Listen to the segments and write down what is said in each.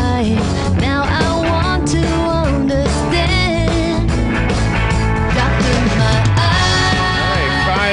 eye. Now I want to understand. Doctor, my eye.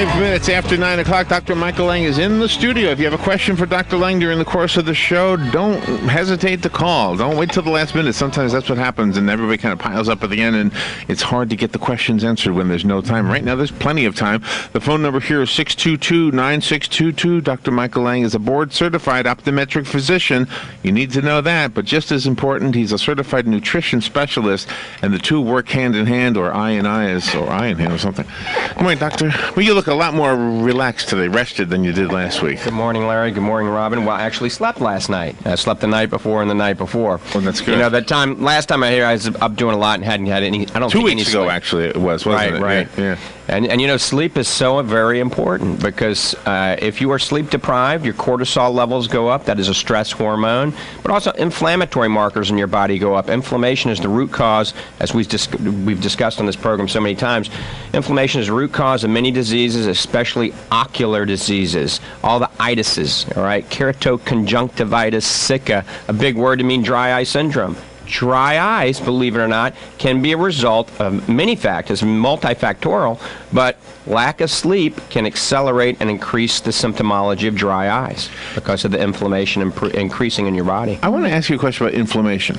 5 minutes after 9 o'clock, Dr. Michael Lange is in the studio. If you have a question for Dr. Lange during the course of the show, don't hesitate to call. Don't wait till the last minute. Sometimes that's what happens, and everybody kind of piles up at the end, and it's hard to get the questions answered when there's no time. Right now, there's plenty of time. The phone number here is 622-9622. Dr. Michael Lange is a board-certified optometric physician. You need to know that, but just as important, he's a certified nutrition specialist, and the two work hand in hand, or eye in eye, or eye in hand or something. Good morning, Doctor. Well, you look a lot more relaxed today, rested than you did last week. Good morning, Larry. Good morning, Robin. Well, I actually slept last night. I slept the night before and the night before. Well, that's good. You know, last time I was up doing a lot and hadn't had any, I don't think any sleep. 2 weeks ago, actually, it was, wasn't it? Right. Yeah. And you know, sleep is so very important because if you are sleep deprived, your cortisol levels go up. That is a stress hormone. But also inflammatory markers in your body go up. Inflammation is the root cause, as we've discussed on this program so many times. Inflammation is the root cause of many diseases, especially ocular diseases. All the itises, all right? Keratoconjunctivitis sicca, a big word to mean dry eye syndrome. Dry eyes, believe it or not, can be a result of many factors, multifactorial, but lack of sleep can accelerate and increase the symptomology of dry eyes because of the inflammation increasing in your body. I want to ask you a question about inflammation.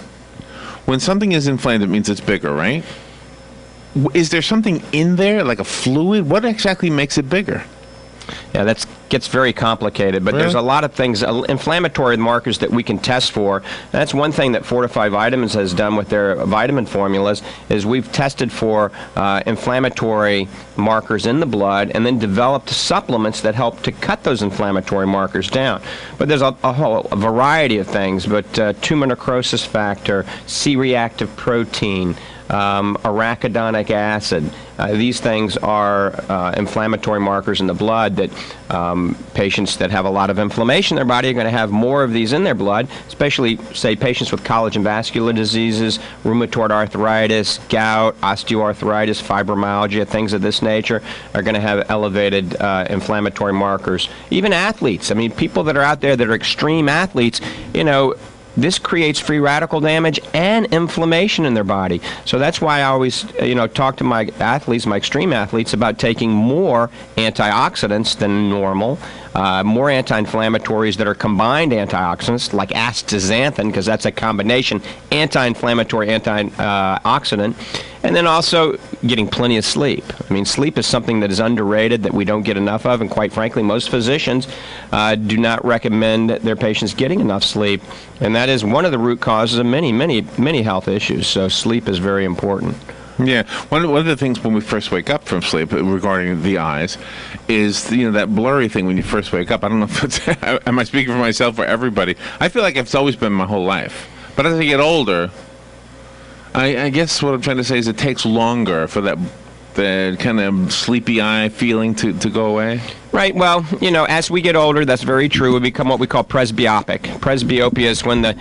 When something is inflamed, it means it's bigger, right? Is there something in there, like a fluid? What exactly makes it bigger? Yeah, that gets very complicated, but There's a lot of things, inflammatory markers that we can test for. That's one thing that Fortify Vitamins has done with their vitamin formulas, is we've tested for inflammatory markers in the blood and then developed supplements that help to cut those inflammatory markers down. But there's a whole variety of things, but tumor necrosis factor, C-reactive protein, arachidonic acid. These things are inflammatory markers in the blood that patients that have a lot of inflammation in their body are going to have more of these in their blood, especially, say, patients with collagen vascular diseases, rheumatoid arthritis, gout, osteoarthritis, fibromyalgia, things of this nature are going to have elevated inflammatory markers. Even athletes. I mean, people that are out there that are extreme athletes, you know, this creates free radical damage and inflammation in their body. So that's why I always, talk to my athletes, my extreme athletes, about taking more antioxidants than normal, more anti-inflammatories that are combined antioxidants, like astaxanthin, because that's a combination anti-inflammatory, antioxidant, and then also getting plenty of sleep. I mean, sleep is something that is underrated, that we don't get enough of, and quite frankly, most physicians do not recommend their patients getting enough sleep, and that is one of the root causes of many, many, many health issues. So sleep is very important. Yeah, one of the things when we first wake up from sleep regarding the eyes is, that blurry thing when you first wake up. I don't know if it's, am I speaking for myself or everybody? I feel like it's always been my whole life. But as I get older, I guess what I'm trying to say is it takes longer for that kind of sleepy eye feeling to go away. Right. Well, as we get older, that's very true. We become what we call presbyopic. Presbyopia is when the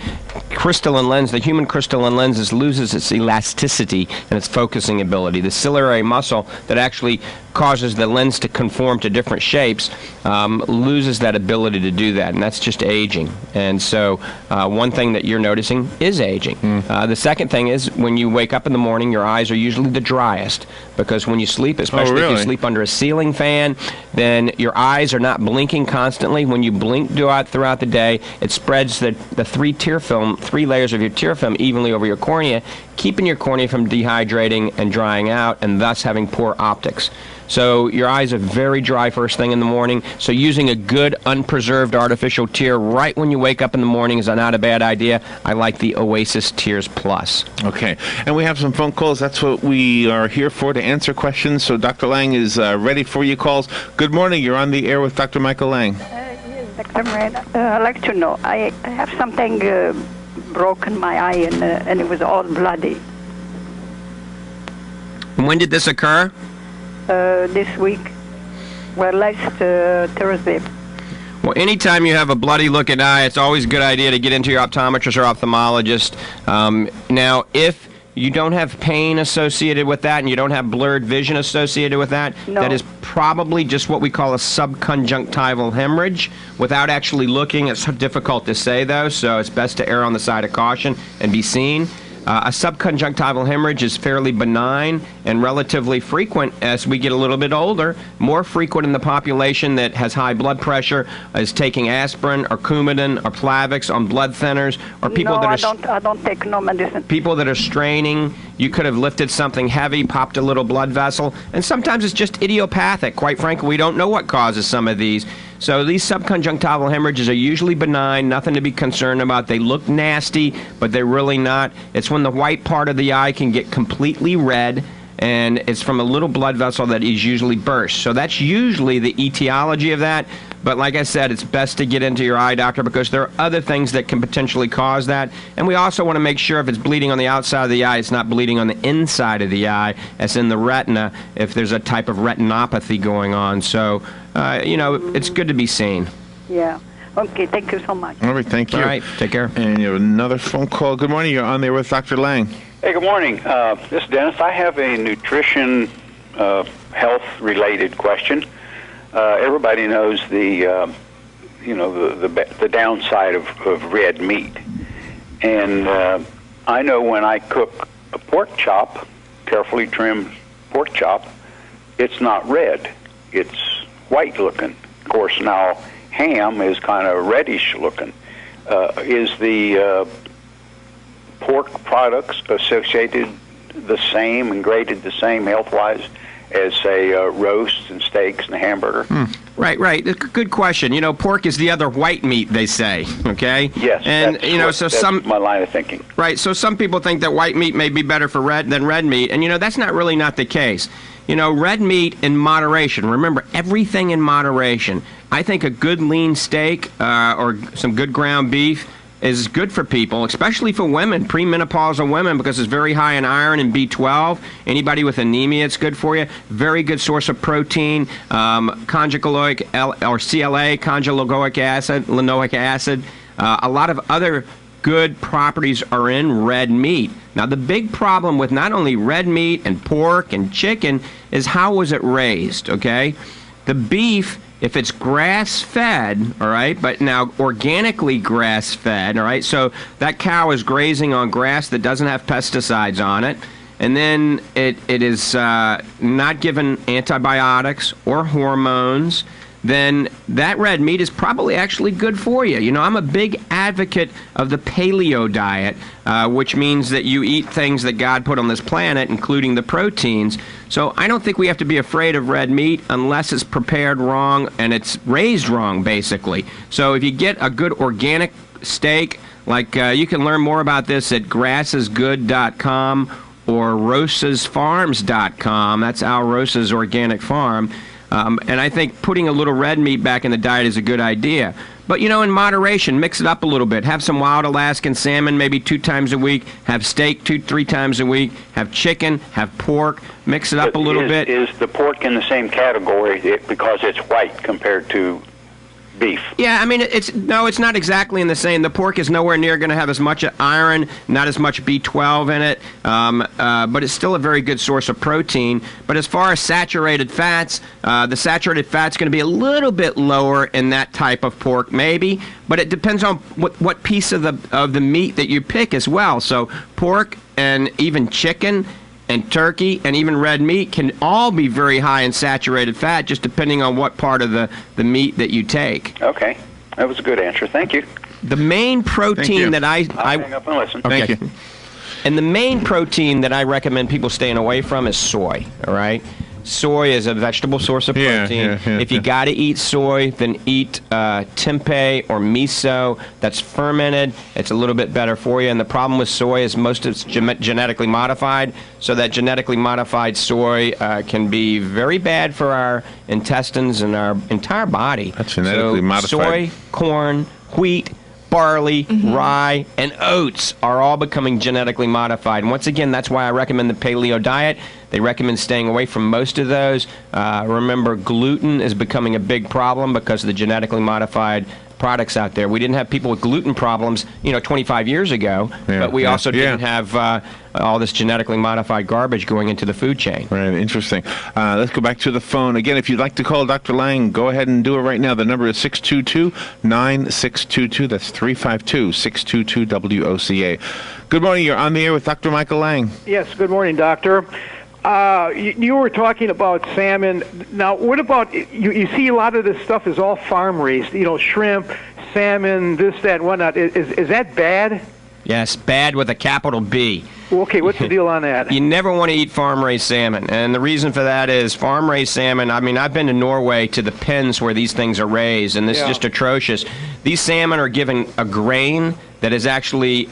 crystalline lens, the human crystalline lens, loses its elasticity and its focusing ability. The ciliary muscle that actually causes the lens to conform to different shapes loses that ability to do that, and that's just aging. And so one thing that you're noticing is aging. The second thing is when you wake up in the morning, your eyes are usually the driest, because when you sleep, especially if you sleep under a ceiling fan, then your eyes are not blinking constantly. When you blink throughout the day, it spreads the three layers of your tear film evenly over your cornea, keeping your cornea from dehydrating and drying out, and thus having poor optics. So your eyes are very dry first thing in the morning. So using a good unpreserved artificial tear right when you wake up in the morning is not a bad idea. I like the Oasis Tears Plus. Okay. And we have some phone calls. That's what we are here for, to answer questions. So Dr. Lange is ready for your calls. Good morning. You're on the air with Dr. Michael Lange. Yes, Dr. Moran. I'd like to know. I have something broken my eye, and it was all bloody. When did this occur? This week. Well, last Thursday. Well, anytime you have a bloody looking eye, it's always a good idea to get into your optometrist or ophthalmologist. Now, if You don't have pain associated with that, and you don't have blurred vision associated with that. No. That is probably just what we call a subconjunctival hemorrhage. Without actually looking, it's difficult to say, though, so it's best to err on the side of caution and be seen. A subconjunctival hemorrhage is fairly benign and relatively frequent as we get a little bit older, more frequent in the population that has high blood pressure, is taking aspirin or Coumadin or Plavix on blood thinners, or people that are... I don't take no medicine. People that are straining. You could have lifted something heavy, popped a little blood vessel, and sometimes it's just idiopathic. Quite frankly, we don't know what causes some of these. So these subconjunctival hemorrhages are usually benign, nothing to be concerned about. They look nasty, but they're really not. It's when the white part of the eye can get completely red, and it's from a little blood vessel that is usually burst. So that's usually the etiology of that. But like I said, it's best to get into your eye doctor because there are other things that can potentially cause that. And we also want to make sure if it's bleeding on the outside of the eye, it's not bleeding on the inside of the eye, as in the retina, if there's a type of retinopathy going on. So, it's good to be seen. Yeah. Okay, thank you so much. All right, thank you. All right, take care. And you have another phone call. Good morning. You're on there with Dr. Lange. Hey, good morning. This is Dennis. I have a nutrition, health-related question. Everybody knows the downside of red meat, and I know when I cook a pork chop, carefully trimmed pork chop, it's not red; it's white looking. Of course, now ham is kind of reddish looking. Is the pork products associated the same and graded the same health-wise as, say, roasts and steaks and a hamburger? Right. Good question. Pork is the other white meat, they say, okay? Yes, and that's my line of thinking. Right, so some people think that white meat may be better for than red meat, and that's not really not the case. Red meat in moderation. Remember, everything in moderation. I think a good lean steak or some good ground beef is good for people, especially for women, premenopausal women, because it's very high in iron and B12. Anybody with anemia, it's good for you. Very good source of protein, conjugagoic or CLA, conjugagoic acid, linoleic acid. A lot of other good properties are in red meat. Now, the big problem with not only red meat and pork and chicken is how was it raised, okay? The beef, if it's grass-fed, all right, but now organically grass-fed, all right, so that cow is grazing on grass that doesn't have pesticides on it, and then it is not given antibiotics or hormones, then that red meat is probably actually good for you. I'm a big advocate of the paleo diet, which means that you eat things that God put on this planet, including the proteins. So I don't think we have to be afraid of red meat unless it's prepared wrong and it's raised wrong, basically. So if you get a good organic steak, like you can learn more about this at grassesgood.com or rosasfarms.com. That's Al Rosa's organic farm. And I think putting a little red meat back in the diet is a good idea. But, in moderation, mix it up a little bit. Have some wild Alaskan salmon maybe 2 times a week. Have steak 2-3 times a week. Have chicken. Have pork. Mix it up a little bit. Is the pork in the same category because it's white compared to beef? Yeah, I mean, it's not exactly in the same. The pork is nowhere near going to have as much iron, not as much B12 in it, but it's still a very good source of protein. But as far as saturated fats, the saturated fat's going to be a little bit lower in that type of pork, maybe, but it depends on what piece of the meat that you pick as well. So pork and even chicken and turkey and even red meat can all be very high in saturated fat, just depending on what part of the meat that you take. Okay. That was a good answer. Thank you. The main protein that I'll hang up and listen. Okay. Thank you. And the main protein that I recommend people staying away from is soy, all right? Soy is a vegetable source of protein. If you got to eat soy, then eat tempeh or miso. That's fermented. It's a little bit better for you. And the problem with soy is most of it's genetically modified. So that genetically modified soy can be very bad for our intestines and our entire body. That's genetically modified. Soy, corn, wheat, barley, rye, and oats are all becoming genetically modified. And once again, that's why I recommend the paleo diet. They recommend staying away from most of those. Remember, gluten is becoming a big problem because of the genetically modified products out there. We didn't have people with gluten problems, 25 years ago, but we also didn't have all this genetically modified garbage going into the food chain. Right, interesting. Let's go back to the phone. Again, if you'd like to call Dr. Lange, go ahead and do it right now. The number is 622-9622. That's 352-622-WOCA. Good morning. You're on the air with Dr. Michael Lange. Yes, good morning, doctor. You were talking about salmon. Now, what about, you see a lot of this stuff is all farm-raised, shrimp, salmon, this, that, and whatnot. Is that bad? Yes, bad with a capital B. Okay, what's the deal on that? You never want to eat farm-raised salmon, and the reason for that is farm-raised salmon, I've been to Norway to the pens where these things are raised, and this is just atrocious. These salmon are given a grain that is actually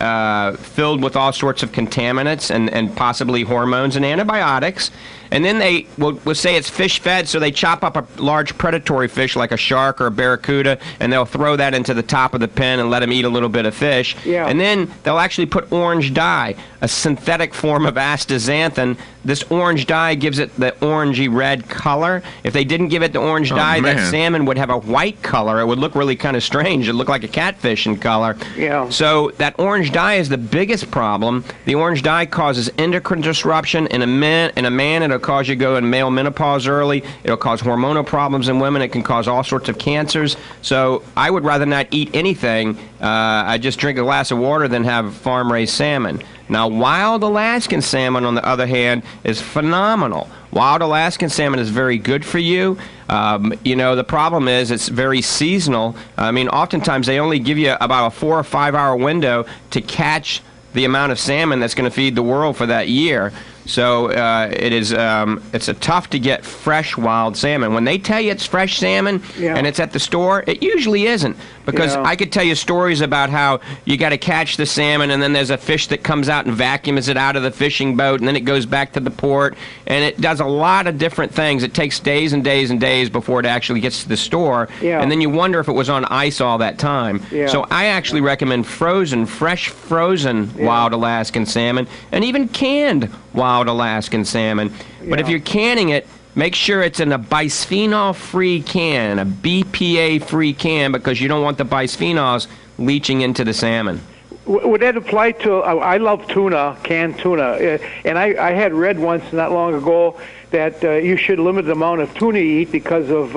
filled with all sorts of contaminants and possibly hormones and antibiotics. And then they will say it's fish-fed, so they chop up a large predatory fish like a shark or a barracuda, and they'll throw that into the top of the pen and let them eat a little bit of fish. Yeah. And then they'll actually put orange dye, a synthetic form of astaxanthin. This orange dye gives it the orangey red color. If they didn't give it the orange dye, that salmon would have a white color. It would look really kind of strange. It would look like a catfish in color. Yeah. So that orange dye is the biggest problem. The orange dye causes endocrine disruption in a man. It'll cause you to go in male menopause early. It'll cause hormonal problems in women. It can cause all sorts of cancers. So I would rather not eat anything. I just drink a glass of water than have farm-raised salmon. Now, wild Alaskan salmon, on the other hand, is phenomenal. Wild Alaskan salmon is very good for you. The problem is it's very seasonal. Oftentimes they only give you about a 4 or 5 hour window to catch the amount of salmon that's going to feed the world for that year. So it's tough to get fresh wild salmon. When they tell you it's fresh salmon and it's at the store, it usually isn't. Because I could tell you stories about how you got to catch the salmon, and then there's a fish that comes out and vacuums it out of the fishing boat, and then it goes back to the port, and it does a lot of different things. It takes days and days and days before it actually gets to the store, and then you wonder if it was on ice all that time. So I actually recommend fresh frozen wild Alaskan salmon, and even canned wild Alaskan salmon. But if you're canning it, make sure it's in a bisphenol-free can, a BPA-free can, because you don't want the bisphenols leaching into the salmon. Would that apply to, I love tuna, canned tuna, and I had read once not long ago that you should limit the amount of tuna you eat because of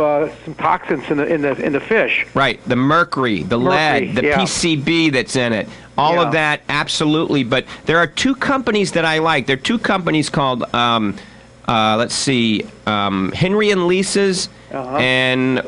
some toxins in the fish. Right, the mercury, the lead, the PCB that's in it. All of that, absolutely. But there are two companies that I like. There are two companies called, Henry and Lisa's, and,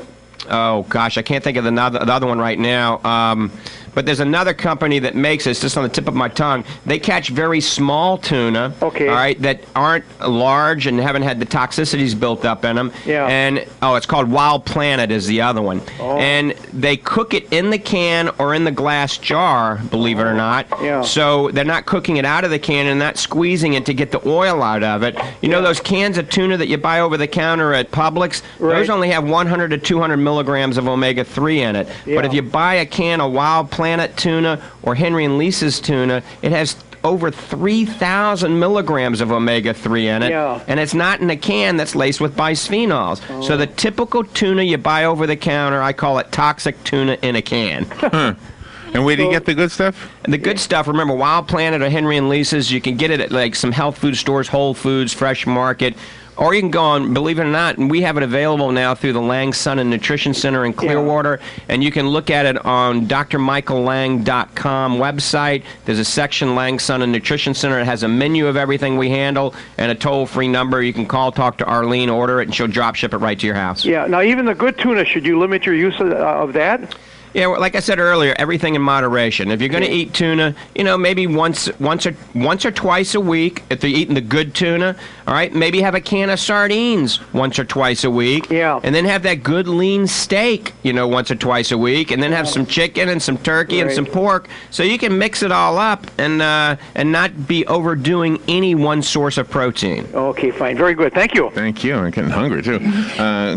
oh gosh, I can't think of the other one right now. But there's another company that makes it. It's just on the tip of my tongue. They catch very small tuna, all right, that aren't large and haven't had the toxicities built up in them. Yeah. And, it's called Wild Planet is the other one. Oh. And they cook it in the can or in the glass jar, believe it or not. Yeah. So they're not cooking it out of the can and not squeezing it to get the oil out of it. You know those cans of tuna that you buy over the counter at Publix? Right. Those only have 100 to 200 milligrams of omega-3 in it. Yeah. But if you buy a can of Wild Planet tuna or Henry and Lisa's tuna, it has over 3,000 milligrams of omega-3 in it, and it's not in a can that's laced with bisphenols. So the typical tuna you buy over the counter, I call it toxic tuna in a can. And where do you get the good stuff? The good stuff, remember, Wild Planet or Henry and Lisa's, you can get it at like some health food stores, Whole Foods, Fresh Market, or you can go on, believe it or not, and we have it available now through the Lange Sun Nutrition Center in Clearwater, and you can look at it on drmichaellange.com website. There's a section, Lange Sun Nutrition Center. It has a menu of everything we handle and a toll-free number. You can call, talk to Arlene, order it, and she'll drop ship it right to your house. Yeah. Now, even the good tuna, should you limit your use of that? Yeah, well, like I said earlier, everything in moderation. If you're going to eat tuna, maybe once or twice a week. If you're eating the good tuna, all right, maybe have a can of sardines once or twice a week. Yeah. And then have that good lean steak, once or twice a week, and then have some chicken and some turkey and some pork, so you can mix it all up and not be overdoing any one source of protein. Okay, fine, very good. Thank you. Thank you. I'm getting hungry too.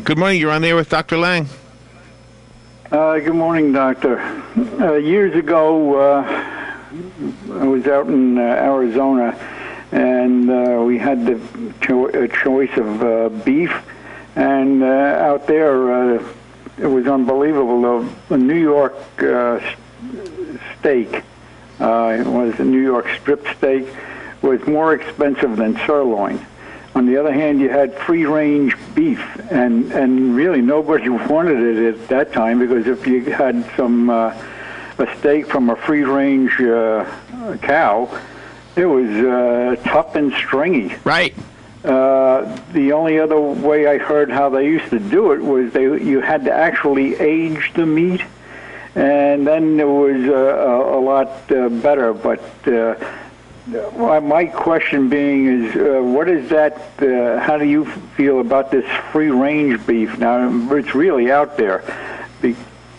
Good morning. You're on there with Dr. Lange. Good morning, Doctor. Years ago, I was out in Arizona, and we had the choice of beef, and out there, it was unbelievable. The New York steak, it was a New York strip steak, was more expensive than sirloin. On the other hand, you had free-range beef, and really nobody wanted it at that time, because if you had a steak from a free-range cow, it was tough and stringy. Right. The only other way I heard how they used to do it was you had to actually age the meat, and then it was a lot better. But my question being is, what is that? How do you feel about this free-range beef? Now, it's really out there.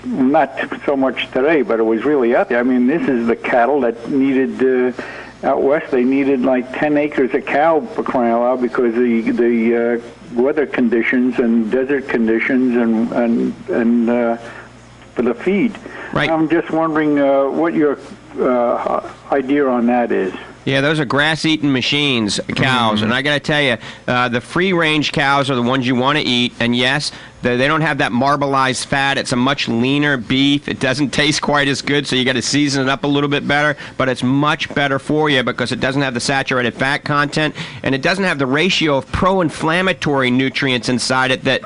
Not so much today, but it was really out there. I mean, this is the cattle that needed... out west, they needed like 10 acres of cow for crying out loud, because the weather conditions and desert conditions and for the feed. Right. I'm just wondering what your idea on that is. Yeah, those are grass-eating machines, cows, and I got to tell you, the free-range cows are the ones you want to eat, and yes, they don't have that marbleized fat. It's a much leaner beef. It doesn't taste quite as good, so you got to season it up a little bit better, but it's much better for you because it doesn't have the saturated fat content, and it doesn't have the ratio of pro-inflammatory nutrients inside it that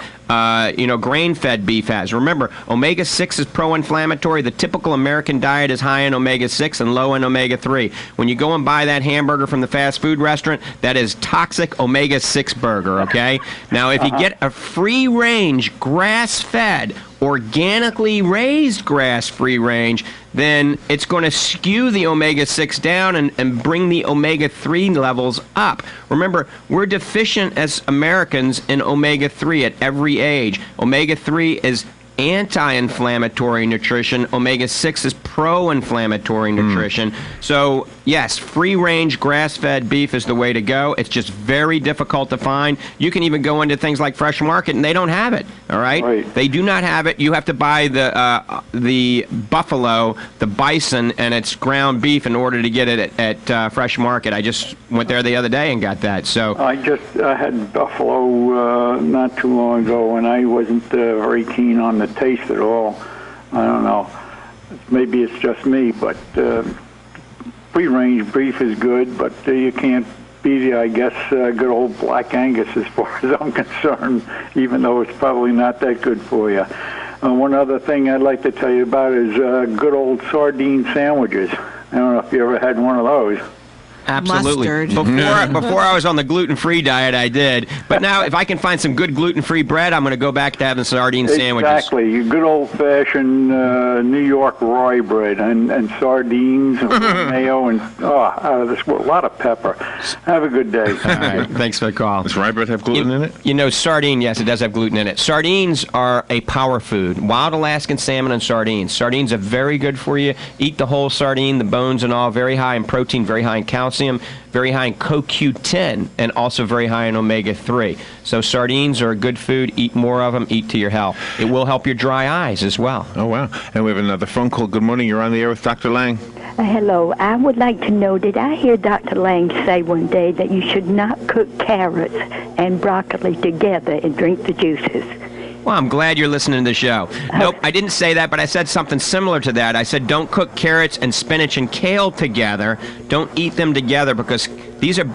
grain-fed beef has. Remember, omega-6 is pro-inflammatory. The typical American diet is high in omega-6 and low in omega-3. When you go and buy that hamburger from the fast food restaurant, that is toxic omega-6 burger, okay? Now, if you get a free-range, grass-fed, organically raised grass-free range, then it's going to skew the omega-6 down and bring the omega-3 levels up. Remember, we're deficient as Americans in omega-3 at every age. Omega-3 is anti-inflammatory nutrition. Omega-6 is pro-inflammatory nutrition. So, yes, free-range grass-fed beef is the way to go. It's just very difficult to find. You can even go into things like Fresh Market, and they don't have it, all right? They do not have it. You have to buy the buffalo, the bison, and it's ground beef in order to get it at Fresh Market. I just went there the other day and got that. So I had buffalo not too long ago, and I wasn't very keen on the taste at all. I don't know. Maybe it's just me, but free-range beef is good, but you can't beat it, I guess, good old Black Angus as far as I'm concerned, even though it's probably not that good for you. One other thing I'd like to tell you about is good old sardine sandwiches. I don't know if you ever had one of those. Absolutely. Mustard. Before I was on the gluten-free diet, I did. But now, if I can find some good gluten-free bread, I'm going to go back to having sardine sandwiches. Exactly. Good old-fashioned New York rye bread and sardines and mayo and a lot of pepper. Have a good day. All right. Thanks for the call. Does rye bread have gluten in it? You know, sardine, yes, it does have gluten in it. Sardines are a power food. Wild Alaskan salmon and sardines. Sardines are very good for you. Eat the whole sardine, the bones and all. Very high in protein, very high in calcium. Very high in CoQ10, and also very high in omega-3. So sardines are a good food. Eat more of them. Eat to your health. It will help your dry eyes as well. Oh, wow. And we have another phone call. Good morning. You're on the air with Dr. Lange. Hello. I would like to know, did I hear Dr. Lange say one day that you should not cook carrots and broccoli together and drink the juices? Well, I'm glad you're listening to the show. Nope, I didn't say that, but I said something similar to that. I said don't cook carrots and spinach and kale together. Don't eat them together because these are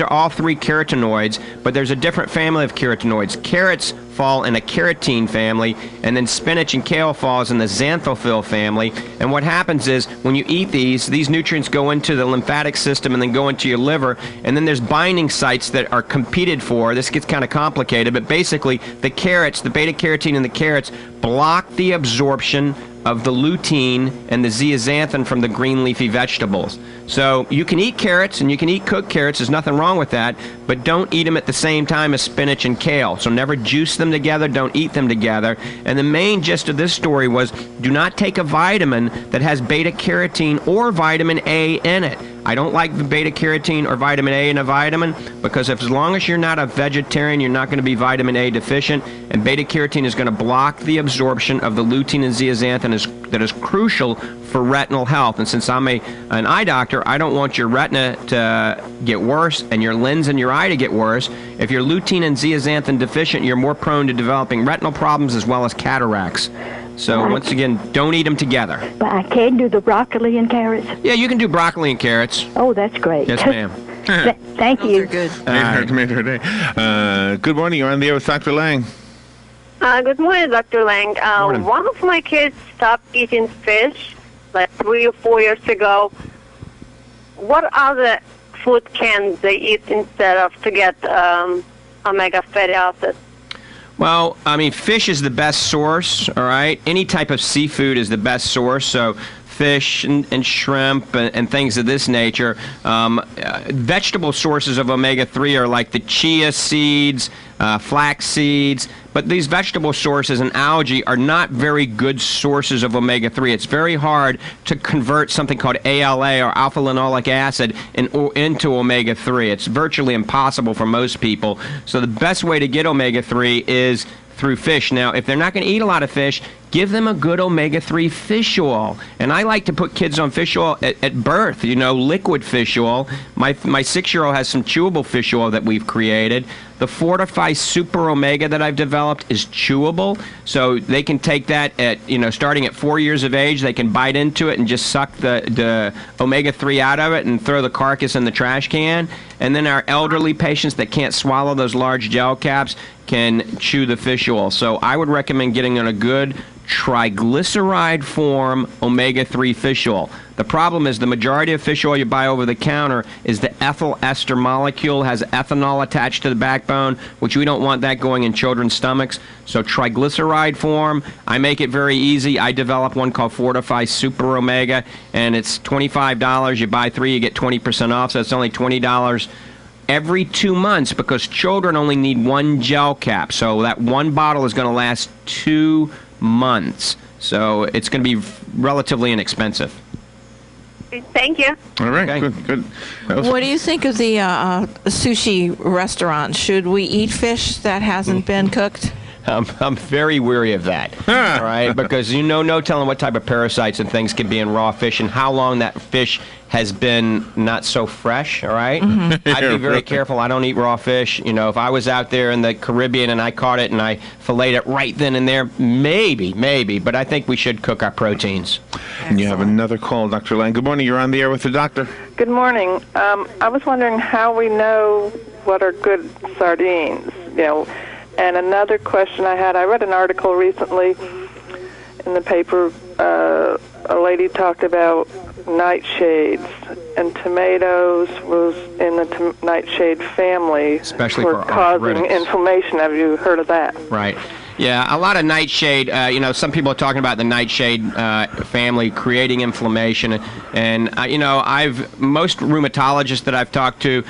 all three carotenoids, but there's a different family of carotenoids. Carrots fall in a carotene family, and then spinach and kale falls in the xanthophyll family. And what happens is when you eat these nutrients go into the lymphatic system and then go into your liver, and then there's binding sites that are competed for. This gets kind of complicated, but basically the carrots, the beta-carotene in the carrots, block the absorption of the lutein and the zeaxanthin from the green leafy vegetables. So you can eat carrots and you can eat cooked carrots. There's nothing wrong with that, but don't eat them at the same time as spinach and kale. So never juice them together. Don't eat them together. And the main gist of this story was do not take a vitamin that has beta-carotene or vitamin A in it. I don't like the beta-carotene or vitamin A in a vitamin because as long as you're not a vegetarian, you're not going to be vitamin A deficient, and beta-carotene is going to block the absorption of the lutein and zeaxanthin that is crucial for retinal health. And since I'm an eye doctor, I don't want your retina to get worse and your lens in your eye to get worse. If you're lutein and zeaxanthin deficient, you're more prone to developing retinal problems as well as cataracts. So once again, don't eat them together. But I can do the broccoli and carrots? Yeah, you can do broccoli and carrots. Oh, that's great. Yes, ma'am. Thank you. Good. Made her day. Good morning. You're on the air with Dr. Lang. Good morning, Dr. Lang. Morning. One of my kids stopped eating fish like 3 or 4 years ago. What other food can they eat instead of to get omega fatty acids? Well, I mean, fish is the best source, all right? Any type of seafood is the best source, so fish and shrimp and things of this nature. Vegetable sources of omega-3 are like the chia seeds, flax seeds, but these vegetable sources and algae are not very good sources of omega-3. It's very hard to convert something called ALA or alpha-linoleic acid into omega-3. It's virtually impossible for most people. So the best way to get omega-3 is through fish. Now, if they're not going to eat a lot of fish, give them a good omega-3 fish oil. And I like to put kids on fish oil at birth, liquid fish oil. My 6-year-old has some chewable fish oil that we've created. The Fortify Super Omega that I've developed is chewable, so they can take that at, starting at 4 years of age. They can bite into it and just suck the omega-3 out of it and throw the carcass in the trash can. And then our elderly patients that can't swallow those large gel caps can chew the fish oil. So I would recommend getting on a good triglyceride form omega-3 fish oil. The problem is the majority of fish oil you buy over the counter is the ethyl ester molecule, has ethanol attached to the backbone, which we don't want that going in children's stomachs. So triglyceride form, I make it very easy. I develop one called Fortify Super Omega, and it's $25. You buy 3, you get 20% off, so it's only $20 every 2 months because children only need 1 gel cap. So that 1 bottle is going to last 2 months. So it's going to be relatively inexpensive. Thank you. All right, Okay. good. What do you think of the sushi restaurant? Should we eat fish that hasn't been cooked? I'm very weary of that, all right? Because no telling what type of parasites and things can be in raw fish and how long that fish has been not so fresh, all right? I'd be very careful. I don't eat raw fish. If I was out there in the Caribbean and I caught it and I filleted it right then and there, maybe, but I think we should cook our proteins. And you have another call, Dr. Lang. Good morning. You're on the air with the doctor. Good morning. I was wondering how we know what are good sardines, And another question I had, I read an article recently in the paper. A lady talked about nightshades, and tomatoes was in the nightshade family, especially for causing arthritis. Inflammation. Have you heard of that? Right. Yeah, a lot of nightshade, some people are talking about the nightshade family creating inflammation. And, most rheumatologists that I've talked to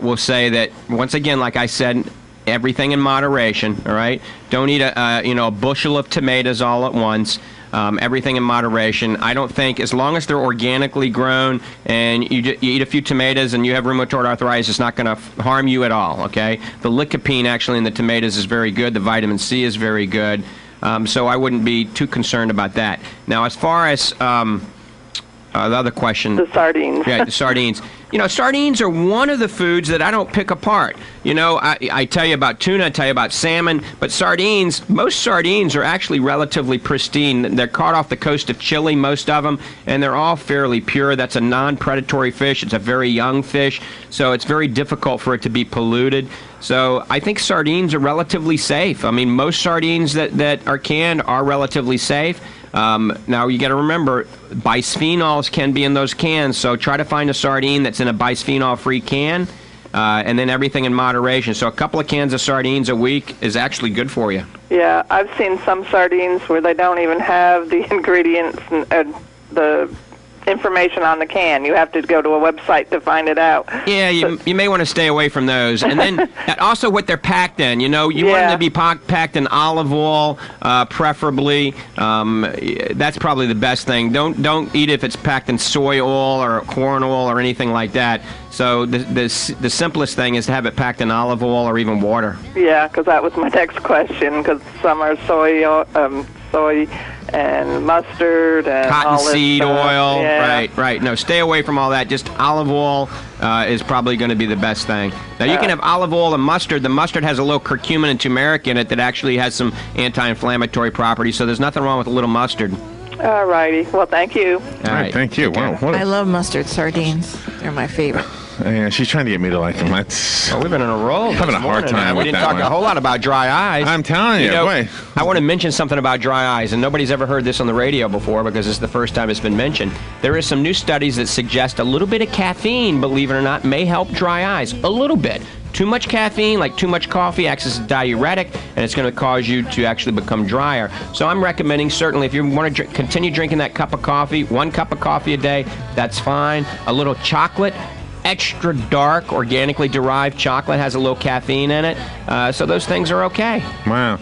will say that, once again, like I said, everything in moderation, all right? Don't eat a bushel of tomatoes all at once. Everything in moderation. I don't think, as long as they're organically grown and you eat a few tomatoes and you have rheumatoid arthritis, it's not going to harm you at all, okay? The lycopene actually in the tomatoes is very good. The vitamin C is very good. So I wouldn't be too concerned about that. Now, as far as the other question. The sardines. Yeah, the sardines. Sardines are one of the foods that I don't pick apart. I tell you about tuna, I tell you about salmon, but most sardines are actually relatively pristine. They're caught off the coast of Chile, most of them, and they're all fairly pure. That's a non-predatory fish. It's a very young fish, so it's very difficult for it to be polluted. So I think sardines are relatively safe. I mean, most sardines that are canned are relatively safe. Now, you got to remember, bisphenols can be in those cans, so try to find a sardine that's in a bisphenol-free can, and then everything in moderation. So a couple of cans of sardines a week is actually good for you. Yeah, I've seen some sardines where they don't even have the ingredients and the information on the can. You have to go to a website to find it out. Yeah, you may want to stay away from those. And then also what they're packed in. You want them to be packed in olive oil, preferably. That's probably the best thing. Don't eat if it's packed in soy oil or corn oil or anything like that. So the simplest thing is to have it packed in olive oil or even water. Yeah, because that was my next question, because some are soy and mustard and cottonseed oil. Yeah. Right. No, stay away from all that. Just olive oil is probably going to be the best thing. Now, you can have olive oil and mustard. The mustard has a little curcumin and turmeric in it that actually has some anti-inflammatory properties, so there's nothing wrong with a little mustard. All righty. Well, thank you. All right, thank you. Wow, I love mustard sardines. They're my favorite. Yeah, she's trying to get me to like them. We've been in a roll. Having a hard time with that. We didn't talk a whole lot about dry eyes. I'm telling you, boy. I want to mention something about dry eyes, and nobody's ever heard this on the radio before because it's the first time it's been mentioned. There is some new studies that suggest a little bit of caffeine, believe it or not, may help dry eyes. A little bit. Too much caffeine, like too much coffee, acts as a diuretic, and it's going to cause you to actually become drier. So I'm recommending, certainly, if you want to continue drinking that cup of coffee, 1 cup of coffee a day, that's fine. A little chocolate, extra dark, organically derived chocolate has a little caffeine in it. So those things are okay. Wow.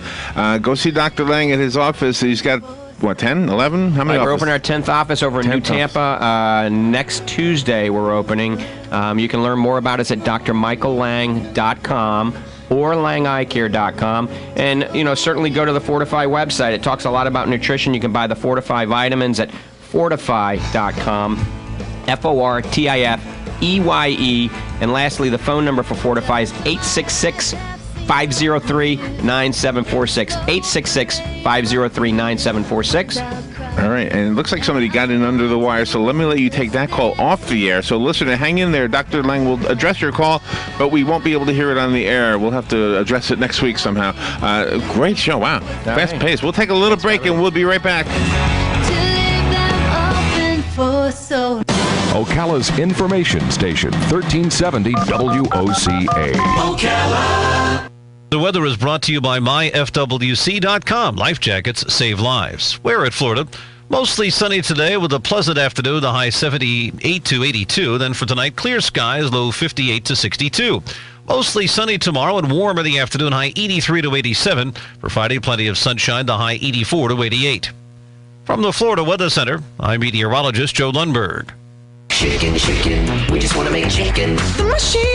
Go see Dr. Lange at his office. He's got, 10, 11? How many We're offices? opening our 10th office over in New Tampa. Next Tuesday we're opening. You can learn more about us at drmichaellange.com or langeyecare.com. And, certainly go to the Fortify website. It talks a lot about nutrition. You can buy the Fortify vitamins at fortify.com, FORTIFEYE. And lastly, the phone number for Fortify is 866-503-9746. 866-503-9746. All right, and it looks like somebody got in under the wire, so let me let you take that call off the air. So listener, hang in there. Dr. Lange will address your call, but we won't be able to hear it on the air. We'll have to address it next week somehow. Great show. Wow. Fast pace. We'll take a little break, and we'll be right back. Ocala's information station, 1370 WOCA. Ocala. The weather is brought to you by myfwc.com. Life jackets save lives. We're at Florida. Mostly sunny today with a pleasant afternoon, the high 78 to 82. Then for tonight, clear skies, low 58 to 62. Mostly sunny tomorrow and warm in the afternoon, high 83 to 87. For Friday, plenty of sunshine, the high 84 to 88. From the Florida Weather Center, I'm meteorologist Joe Lundberg. Chicken, we just want to make chicken. The machine